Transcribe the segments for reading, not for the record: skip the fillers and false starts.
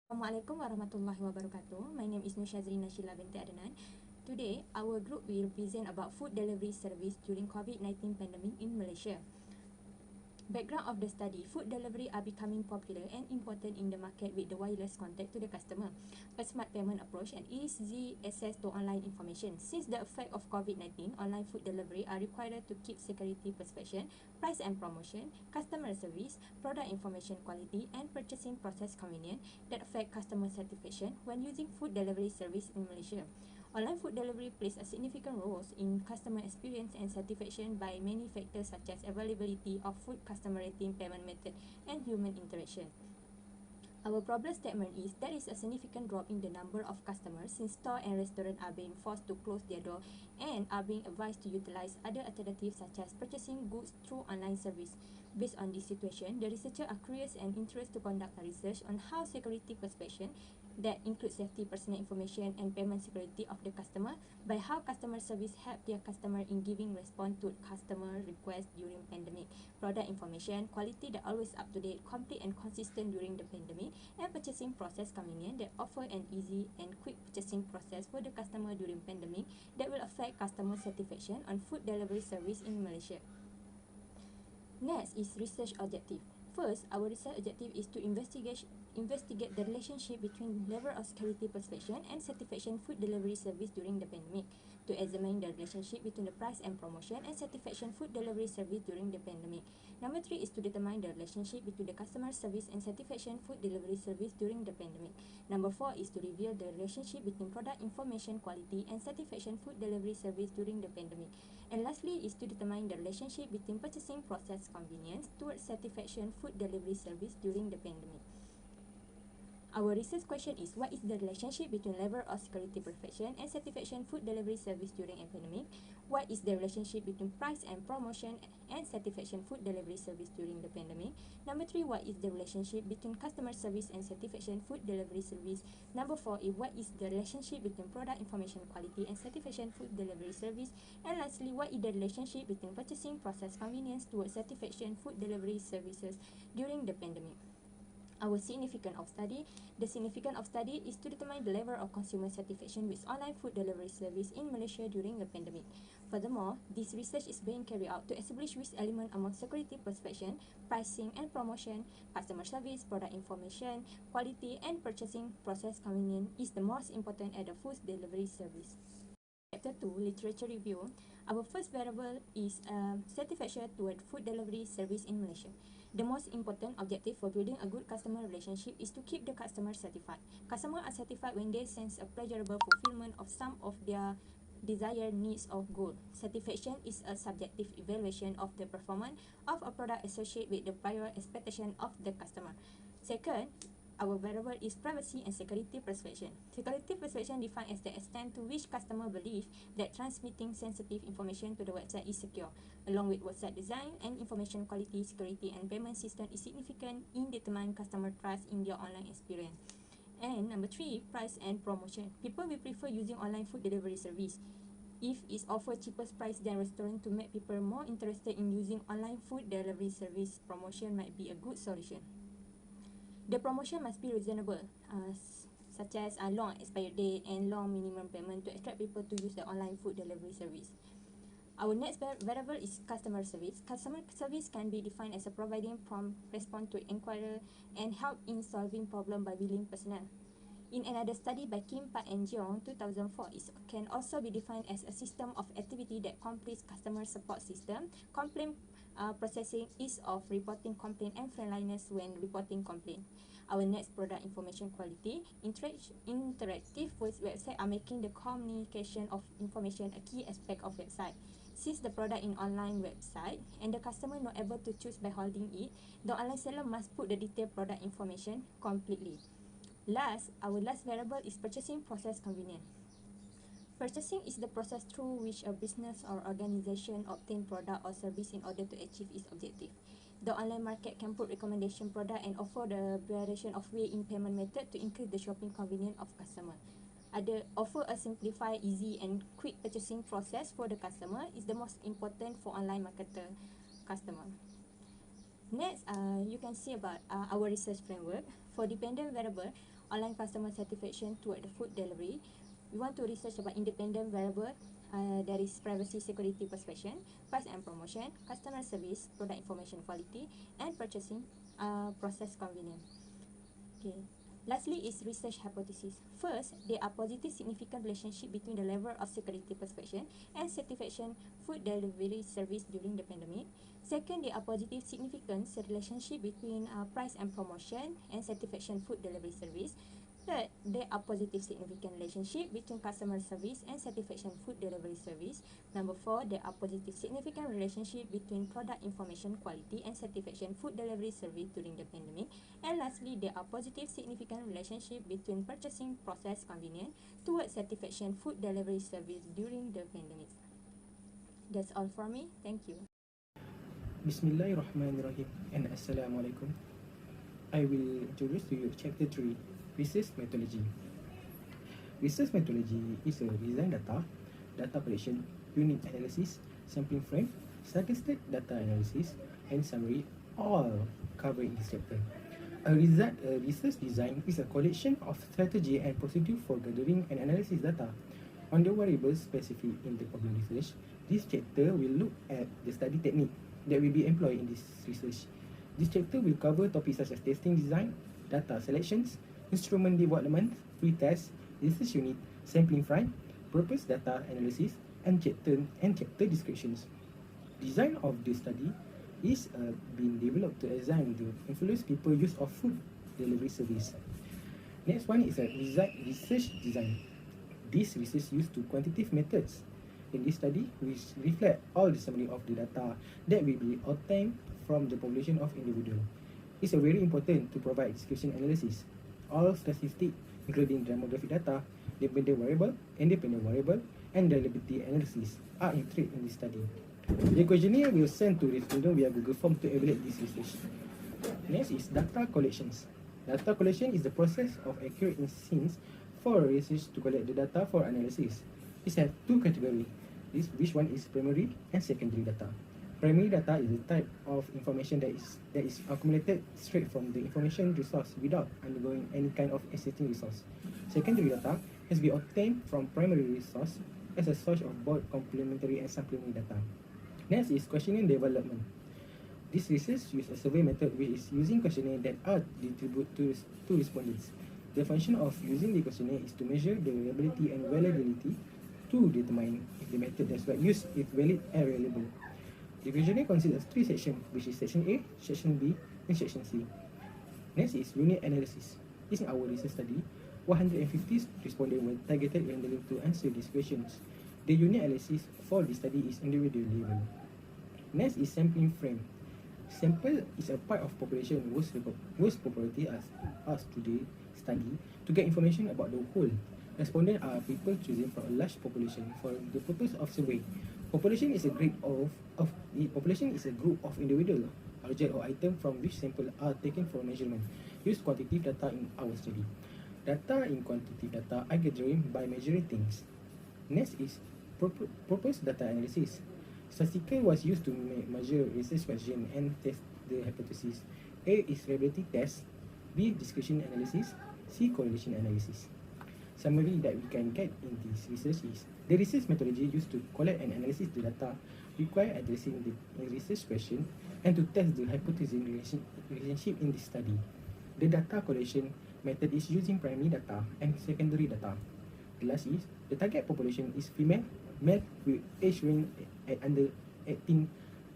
Assalamualaikum warahmatullahi wabarakatuh. My name is Nushazrina Sheila binti Adnan. Today, our group will present about food delivery service during COVID-19 pandemic in Malaysia. Background of the study: food delivery are becoming popular and important in the market with the wireless contact to the customer, a smart payment approach, and easy access to online information. Since the effect of COVID-19, online food delivery are required to keep security perception, price and promotion, customer service, product information quality, and purchasing process convenience that affect customer satisfaction when using food delivery service in Malaysia. Online food delivery plays a significant role in customer experience and satisfaction by many factors such as availability of food, customer rating, payment method, and human interaction. Our problem statement is there is a significant drop in the number of customers since store and restaurant are being forced to close their door and are being advised to utilize other alternatives such as purchasing goods through online service. Based on this situation, the researchers are curious and interested to conduct a research on how security perception that includes safety, personal information, and payment security of the customer, by how customer service help their customer in giving response to customer requests during pandemic, product information quality that always up to date, complete and consistent during the pandemic, and purchasing process convenient that offer an easy and quick purchasing process for the customer during pandemic that will affect customer satisfaction on food delivery service in Malaysia. Next is research objective. First, our research objective is to investigate the relationship between level of security perception and satisfaction food delivery service during the pandemic, to examine the relationship between the price and promotion and satisfaction food delivery service during the pandemic. Number three is to determine the relationship between the customer service and satisfaction food delivery service during the pandemic. Number four is to reveal the relationship between product information quality and satisfaction food delivery service during the pandemic. And lastly is to determine the relationship between purchasing process convenience towards satisfaction food delivery service during the pandemic. Our research question is: what is the relationship between level of security perfection and satisfaction food delivery service during a pandemic? What is the relationship between price and promotion and satisfaction food delivery service during the pandemic? Number three, what is the relationship between customer service and satisfaction food delivery service? Number four is what is the relationship between product information quality and satisfaction food delivery service? And lastly, what is the relationship between purchasing process convenience towards satisfaction food delivery services during the pandemic? Our significance of study. The significance of study is to determine the level of consumer satisfaction with online food delivery service in Malaysia during the pandemic. Furthermore, this research is being carried out to establish which element among security perception, pricing and promotion, customer service, product information, quality and purchasing process convenience is the most important at the food delivery service. Chapter 2, Literature Review. Our first variable is satisfaction toward food delivery service in Malaysia. The most important objective for building a good customer relationship is to keep the customer satisfied. Customers are satisfied when they sense a pleasurable fulfillment of some of their desired needs or goal. Satisfaction is a subjective evaluation of the performance of a product associated with the prior expectation of the customer. Second, our variable is privacy and security perception. Security perception defined as the extent to which customer believe that transmitting sensitive information to the website is secure, along with website design and information quality, security and payment system is significant in determining customer trust in their online experience. And number three, price and promotion. People will prefer using online food delivery service if it's offered cheapest price than restaurant. To make people more interested in using online food delivery service, promotion might be a good solution. The promotion must be reasonable, such as a long expired date and long minimum payment to attract people to use the online food delivery service. Our next variable is customer service. Customer service can be defined as a providing prompt response to inquiry and help in solving problem by willing personnel. In another study by Kim Park and Jeong 2004, it can also be defined as a system of activity that completes customer support system, complaint processing, ease of reporting complaint, and friendliness when reporting complaint. Our next, product information quality. Interactive websites are making the communication of information a key aspect of website. Since the product in online website and the customer not able to choose by holding it, the online seller must put the detailed product information completely. Last, our last variable is purchasing process convenience. Purchasing is the process through which a business or organization obtain product or service in order to achieve its objective. The online market can put recommendation product and offer the variation of way in payment method to increase the shopping convenience of customer. Offer a simplified, easy and quick purchasing process for the customer is the most important for online marketer customer. Next, you can see about our research framework. For dependent variable, online customer satisfaction toward the food delivery. We want to research about independent variable. There is privacy, security, perception, price and promotion, customer service, product information quality, and purchasing process convenience. Okay. Lastly is research hypothesis. First, there are positive significant relationship between the level of security perception and satisfaction food delivery service during the pandemic. Second, there are positive significant relationship between price and promotion and satisfaction food delivery service. Third, there are positive significant relationship between customer service and satisfaction food delivery service. Number 4, there are positive significant relationship between product information quality and satisfaction food delivery service during the pandemic. And lastly, there are positive significant relationship between purchasing process convenience towards satisfaction food delivery service during the pandemic. That's all for me. Thank you. Bismillahirrahmanirrahim and Assalamualaikum. I will introduce to you Chapter 3, Research Methodology. Research methodology is a design data collection, unit analysis, sampling frame, statistical data analysis, and summary, all covered in this chapter. A research design is a collection of strategy and procedure for gathering and analysis data on the variables specific in the problem research. This chapter will look at the study technique that will be employed in this research. This chapter will cover topics such as testing design, data selections, instrument development, pre-test, research unit, sampling frame, purpose data analysis, and chapter descriptions. Design of the study is being developed to examine the influence people use of food delivery service. Next one is a research design. This research used to quantitative methods. In this study, which reflect all the summary of the data that will be obtained from the population of individual. It's very important to provide description analysis. All statistics, including demographic data, dependent variable, independent variable, and reliability analysis are included in this study. The questionnaire will send to respondent via Google Form to evaluate this research. Next is data collections. Data collection is the process of accurate scenes for research to collect the data for analysis. It has two categories. Which one is primary and secondary data. Primary data is the type of information that is accumulated straight from the information resource without undergoing any kind of existing resource. Secondary data has been obtained from primary resource as a source of both complementary and supplementary data. Next is questionnaire development. This research uses a survey method which is using questionnaire that are distributed to respondents. The function of using the questionnaire is to measure the reliability and validity to determine if the method that's used is valid and reliable. The questionnaire consists of three sections, which is section A, section B, and section C. Next is unit analysis. In our research study, 150 respondents were targeted randomly to answer these questions. The unit analysis for the study is individual level. Next is sampling frame. Sample is a part of population whose popularity asked to the study to get information about the whole. Respondents are people choosing from a large population for the purpose of survey. Population is a group of individual, object or item from which samples are taken for measurement. Use quantitative data in our study. Data in quantitative data are gathered by measuring things. Next is purpose data analysis. Statistical was used to measure research question and test the hypothesis. A is reliability test, B description analysis, C correlation analysis. Summary that we can get in this research is the research methodology used to collect and analyze the data require addressing the research question and to test the hypothesis relationship in this study. The data collection method is using primary data and secondary data. The last is the target population is female, male with age range at under 18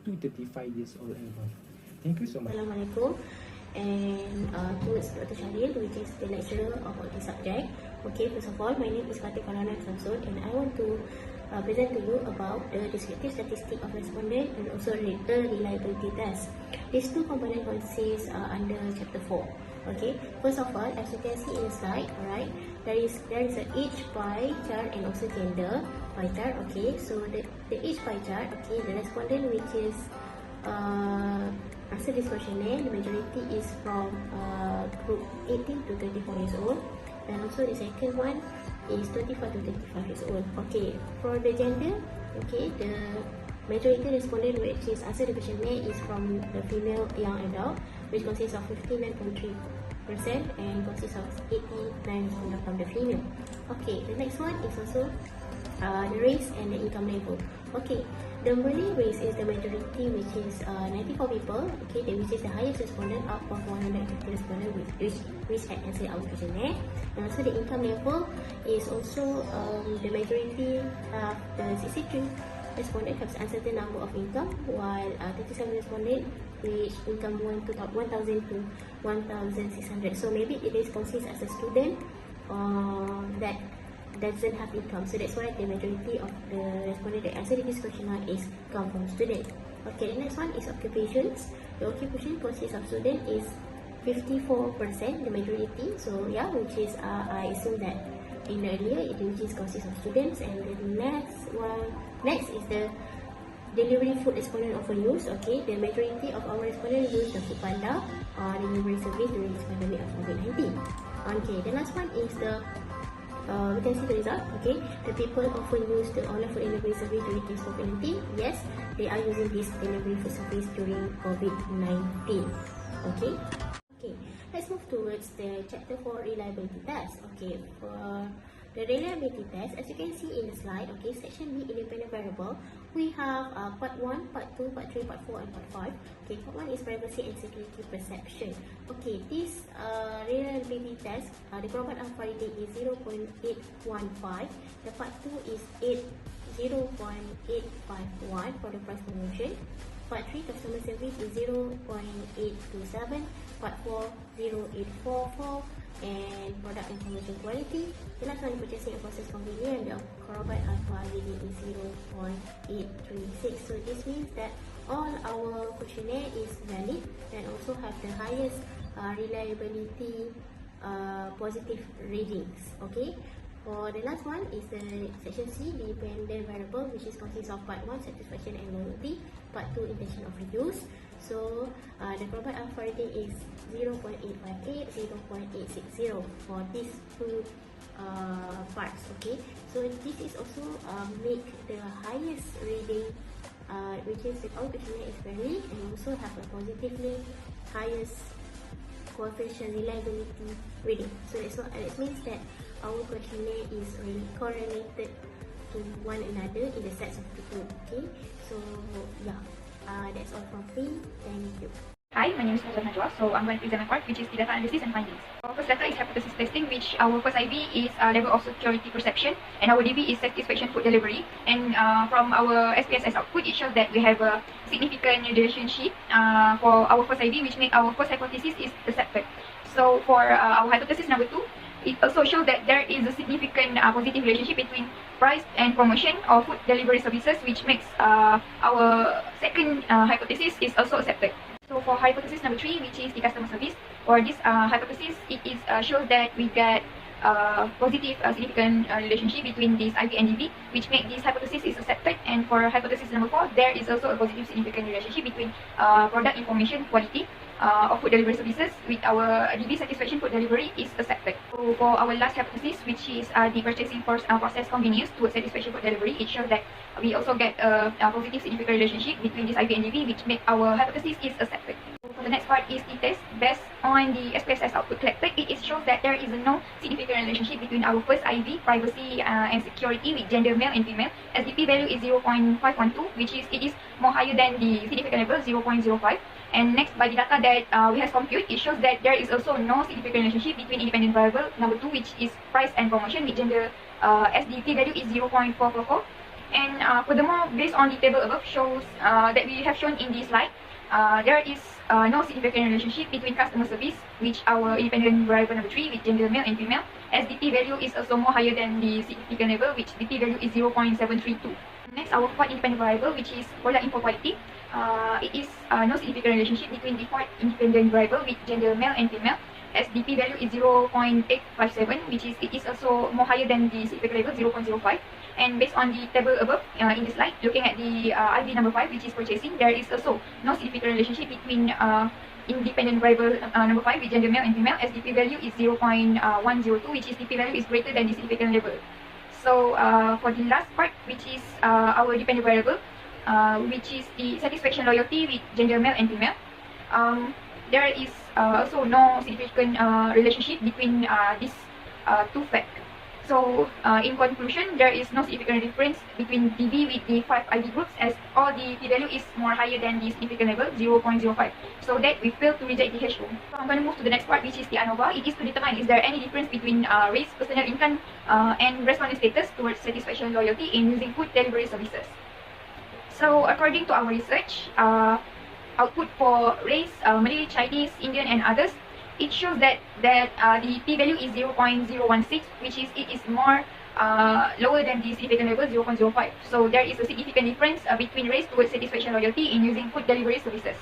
to 35 years old and above. Thank you so much. Assalamualaikum. And towards Dr. Shalil, which is the lecturer of the subject. Okay, first of all, my name is Fatih Kananan Samsul, and I want to present to you about the descriptive statistic of respondent and also the reliability test. These two components consist under chapter 4. Okay, first of all, as you can see in the slide, alright, there is an age pie chart and also gender pie chart. Okay, so the age pie chart, okay, the respondent which is answer this questionnaire, the majority is from group 18 to 24 years old, and also the second one is 25 to 35 years old. Okay, for the gender, okay, the majority respondent which is answer the questionnaire is from the female young adult, which consists of 59.3%. and consists of 89% from the female. Okay, the next one is also the race and the income level. Okay, the Malay race is the majority, which is 94 people. Okay, which is the highest respondent out of 150 respondents, which had answered our questionnaire. And also the income level is also the majority of the 63 respondent have answered the number of income, while 37 respondent which income 1,000 to 1,600. So maybe it is considered as a student that doesn't have income. So that's why the majority of the respondents that answered this questionnaire is come from student. Okay, the next one is occupations. The occupation consists of student is 54%, the majority. So yeah, which is I assume that in the earlier it which is consists of students. And the next is the delivery food respondent often use. Okay, the majority of our respondents use the food panda delivery service during this pandemic of COVID-19. Okay, the last one is the we can see the result. Okay, the people often use the online food delivery service during this COVID-19. Yes, they are using this delivery food service during COVID-19. Okay. Okay, let's move towards the chapter 4 reliability test. Okay, for the reliability test, as you can see in the slide, okay, section B, independent variable, we have part 1, part 2, part 3, part 4, and part 5. Okay, part 1 is privacy and security perception. Okay, this reliability test, the global authority is 0.815. The part 2 is 0.851 for the price promotion. Part 3, customer service is 0.827. Part 4, 0.844. And product information quality. The last one, purchasing and process convenience, the corporate alpha reading is 0.836. So this means that all our questionnaire is valid and also have the highest reliability positive readings. Okay. For the last one is the section C, dependent variable, which is consists of part 1, satisfaction and loyalty, part 2, intention of reuse. So the global alpha rating is 0.858, 0.860 for these two parts. Okay, so this is also make the highest reading, which is our questionnaire is valid and also have a positively highest coefficient reliability reading. So that's what it means that our questionnaire is really correlated to one another in the sets of people. Okay, so yeah, that's all from me. Thank you. Hi, my name is Najwa. So I'm going to present my part, which is the data analysis and findings. Our first data is hypothesis testing, which our first IB is level of security perception, and our DB is satisfaction food delivery. And from our SPSS output, it shows that we have a significant relationship for our first IB, which makes our first hypothesis is accepted. So for our hypothesis number 2, it also shows that there is a significant positive relationship between price and promotion of food delivery services, which makes our second hypothesis is also accepted. So for hypothesis number 3, which is the customer service, for this hypothesis, it is shows that we get positive significant relationship between this IB and DB, which make this hypothesis is accepted. And for hypothesis number 4, there is also a positive significant relationship between product information quality of food delivery services with our DB satisfaction food delivery is accepted. So for our last hypothesis, which is the purchasing process convenience towards satisfaction food delivery, it shows that we also get a positive significant relationship between this IB and DB, which make our hypothesis is accepted. So for the next part is the test based on the SPSS output collected. It shows that there is no significant relationship between our first IB, privacy and security with gender male and female. SDP value is 0.512, which is more higher than the significant level 0.05. And next, by the data that we have computed, it shows that there is also no significant relationship between independent variable number 2, which is price and promotion with gender. SDP value is 0.444. And furthermore, based on the table above shows that we have shown in this slide, there is no significant relationship between customer service, which our independent variable number 3 with gender male and female. SDP value is also more higher than the significant level, which DP value is 0.732. Next, our fourth independent variable, which is product info quality. It is no significant relationship between the fourth independent variable with gender male and female. SDP value is 0.857, which is also more higher than the significant level 0.05. And based on the table above in the slide, looking at the IB number 5, which is purchasing, there is also no significant relationship between independent variable number 5 with gender male and female. SDP value is 0.102, which is DP value is greater than the significant level. So for the last part, which is our dependent variable, which is the satisfaction loyalty with gender male and female. there is also no significant relationship between these two facts. So, in conclusion, there is no significant difference between DB with the 5 IB groups, as all the p-value is more higher than the significant level, 0.05. So that we fail to reject the HO. So I'm going to move to the next part, which is the ANOVA. It is to determine is there any difference between race, personal income, and respondent status towards satisfaction and loyalty in using food delivery services. So according to our research, output for race, Malay, Chinese, Indian, and others, it shows that the p-value is 0.016, which is more lower than the significant level 0.05. So there is a significant difference between race towards satisfaction loyalty in using food delivery services.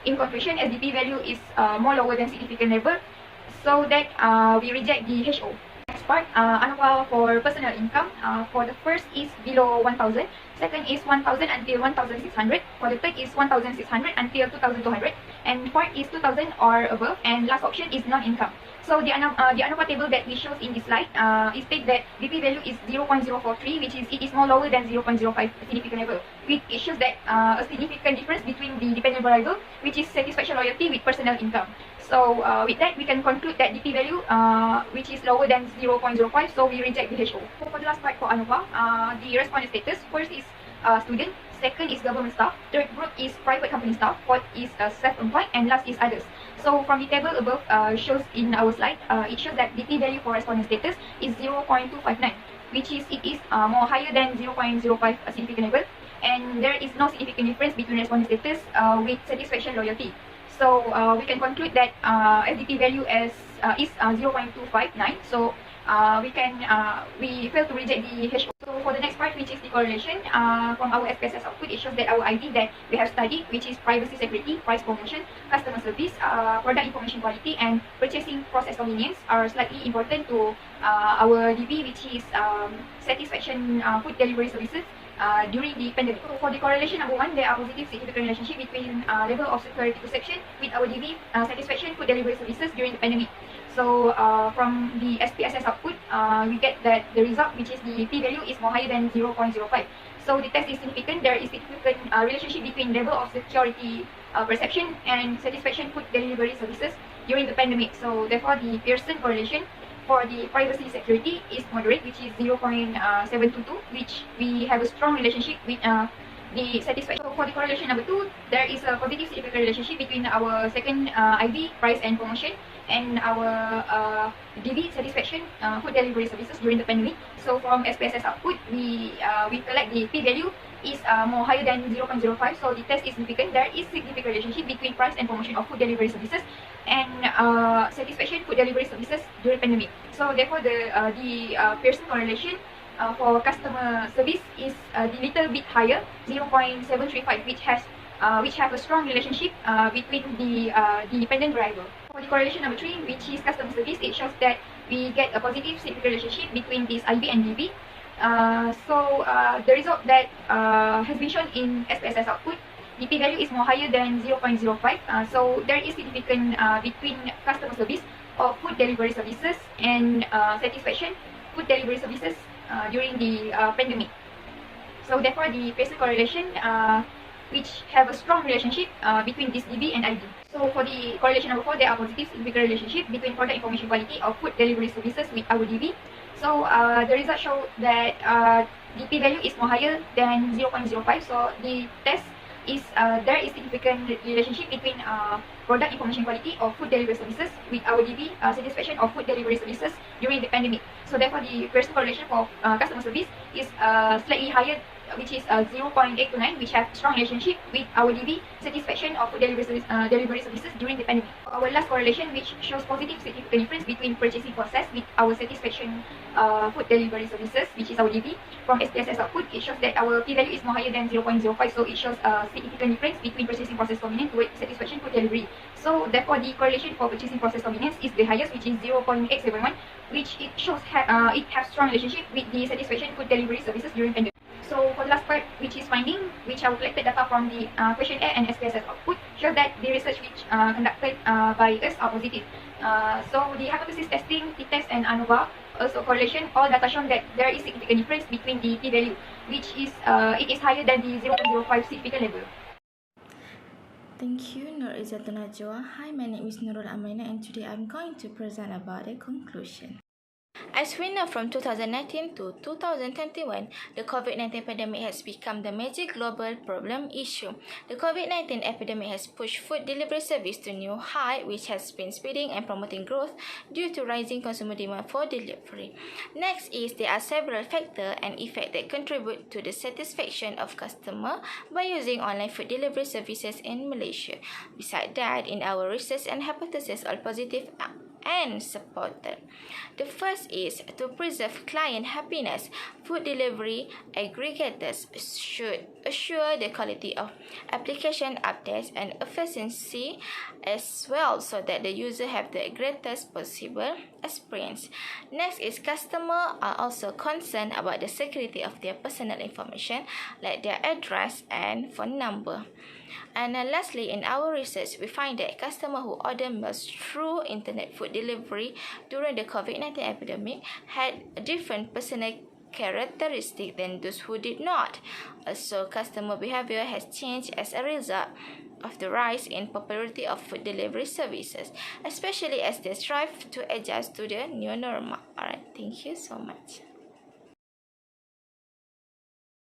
In conclusion, as the p-value is more lower than significant level, so that we reject the HO. Next part, ANOVA for personal income. For the first is below 1,000, second is 1,000 until 1,600, for the third is 1,600 until 2,200, and fourth is 2,000 or above, and last option is non-income. So the ANOVA table that we showed in this slide, it states that the p-value is 0.043, which is it is more lower than 0.05 significant level. It shows that a significant difference between the dependent variable, which is satisfaction loyalty, with personal income. So with that, we can conclude that the p-value, which is lower than 0.05, so we reject the HO. So for the last part for ANOVA, the respondent status, first is student, second is government staff, third group is private company staff, fourth is self-employed, and last is others. So from the table above shows in our slide, it shows that the p-value for respondent status is 0.259, which is more higher than 0.05 significant level, and there is no significant difference between respondent status with satisfaction loyalty. So we can conclude that as the p-value is 0.259, so we fail to reject the HO. So for the next part, which is the correlation, from our SPSS output, it shows that our ID that we have studied, which is privacy security, price promotion, customer service, product information quality, and purchasing process convenience, are slightly important to our DB, which is satisfaction food delivery services during the pandemic. So for the correlation number 1, there are positive significant relationship between level of security perception with our DB satisfaction food delivery services during the pandemic. So from the SPSS output, we get that the result, which is the p-value, is more higher than 0.05. So the test is significant. There is significant relationship between level of security perception and satisfaction food delivery services during the pandemic. So therefore, the Pearson correlation for the privacy security is moderate, which is 0.722, which we have a strong relationship with the satisfaction. So for the correlation number 2, there is a positive significant relationship between our second IB, price and promotion, and our DB, satisfaction food delivery services during the pandemic. So from SPSS output, we collect the p-value is more higher than 0.05. So the test is significant. There is significant relationship between price and promotion of food delivery services and satisfaction food delivery services during pandemic. So therefore, the Pearson correlation for customer service is a little bit higher, 0.735, which have a strong relationship between the dependent variable. For the correlation number 3, which is customer service, it shows that we get a positive significant relationship between this IB and DB. So the result that has been shown in SPSS output, the p-value is more higher than 0.05. So there is significant between customer service of food delivery services and satisfaction food delivery services during the pandemic. So therefore, the Pearson correlation, which have a strong relationship between this DB and IB. So for the correlation number 4, there are positive significant relationship between product information quality of food delivery services with our DB. So the results show that the p-value is more higher than 0.05. So the test is there is significant relationship between product information quality of food delivery services with our DB satisfaction of food delivery services during the pandemic. So therefore, the Pearson correlation for customer service is slightly higher, which is 0.829, which have strong relationship with our DB satisfaction of food delivery services during the pandemic. Our last correlation, which shows positive significant difference between purchasing process with our satisfaction food delivery services, which is our DB. From SPSS output, it shows that our p-value is more higher than 0.05, so it shows a significant difference between purchasing process convenience with satisfaction food delivery. So therefore, the correlation for purchasing process convenience is the highest, which is 0.871, which it shows it has strong relationship with the satisfaction food delivery services during pandemic. So for the last part, which is finding, which our collected data from the questionnaire and SPSS output, show that the research which conducted by us are positive. So the hypothesis testing, t-test, and ANOVA, also correlation, all data shown that there is significant difference between the p-value, which is it is higher than the 0.05 significant level. Thank you, Nur Izzatun Najwa. Hi, my name is Nurul Amaina and today I'm going to present about a conclusion. As we know, from 2019 to 2021, the COVID-19 pandemic has become the major global problem issue. The COVID-19 epidemic has pushed food delivery service to new high, which has been speeding and promoting growth due to rising consumer demand for delivery. Next is there are several factors and effects that contribute to the satisfaction of customer by using online food delivery services in Malaysia. Besides that, in our research and hypothesis, all positive and supported. The first is to preserve client happiness. Food delivery aggregators should assure the quality of application updates and efficiency as well so that the user have the greatest possible experience. Next is customers are also concerned about the security of their personal information like their address and phone number. And lastly, in our research, we find that customers who order meals through internet food delivery during the COVID-19 epidemic had different personal characteristics than those who did not. Also, customer behavior has changed as a result of the rise in popularity of food delivery services, especially as they strive to adjust to the new normal. Alright, thank you so much.